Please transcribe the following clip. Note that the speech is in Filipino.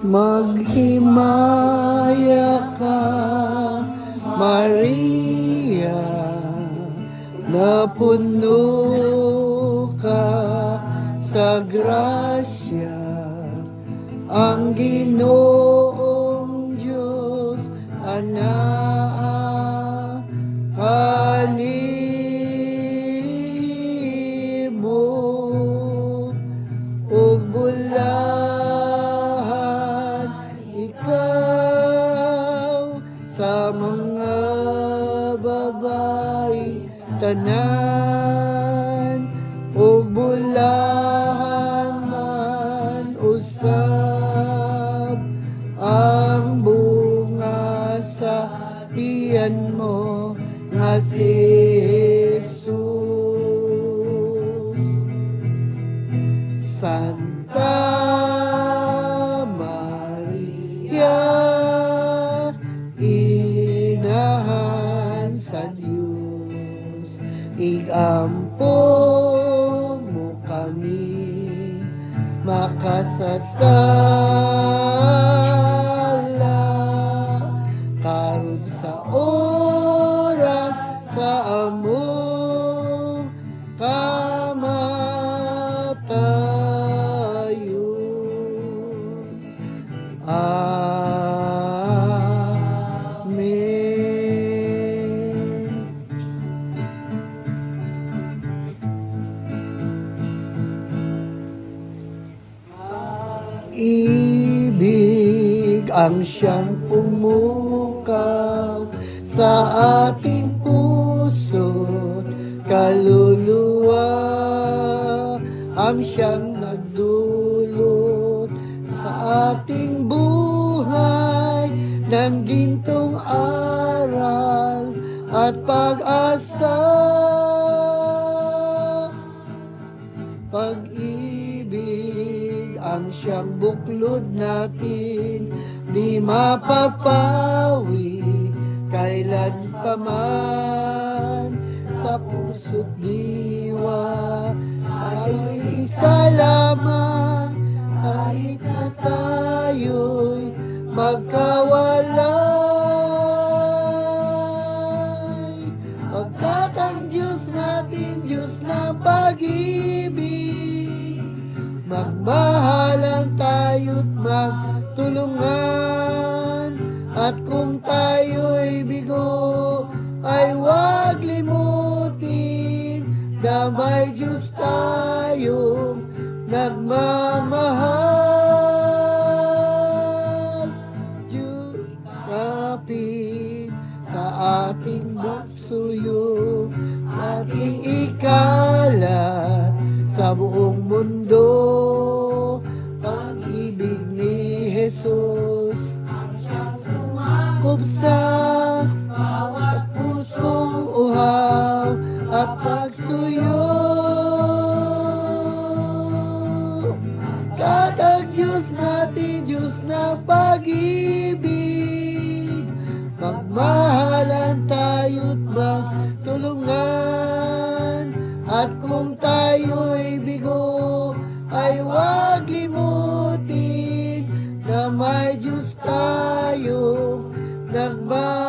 Maghimaya ka, Maria, na puno ka sa grasya. Ang Ginoong Diyos, anak kanimo, ug bulahan ikaw sa mga babae tanan, ug bulahan man usab ang bunga sa tiyan mo nga si Jesus. Santa Maria, inahan sa Diyos, igampo mo kami makasasala, karon sa oras sa among kamatayon. Amen. Ibig ang siyang pumukaw sa ating puso't kaluluwa, ang siyang nagdulot sa ating buhay ng gintong aral at pag-asa. Pag-ibig ang siyang buklod natin, di mapapawi kailan pa man sa puso't diwa. Tayo'y isa lamang kahit na tayo'y magkawalay, pagkat ang Diyos natin, Diyos ng pag-ibig, magmahalan tayo't magtulungan, at kung tayo'y bigo ay huwag limutin na may Diyos tayong nagmamahal. Diyos kapit sa ating buksuyo, ating ikalat sa buong mundo, pag-ibig ni Jesus kubsa bawat pusong uhaw at pagsuyo. Katag Diyos natin, Diyos na pag-ibig, magmahalan tayo't magtulungan, at kung tayo'y bigo ay huwag limutin na may Diyos tayong nagmamahal.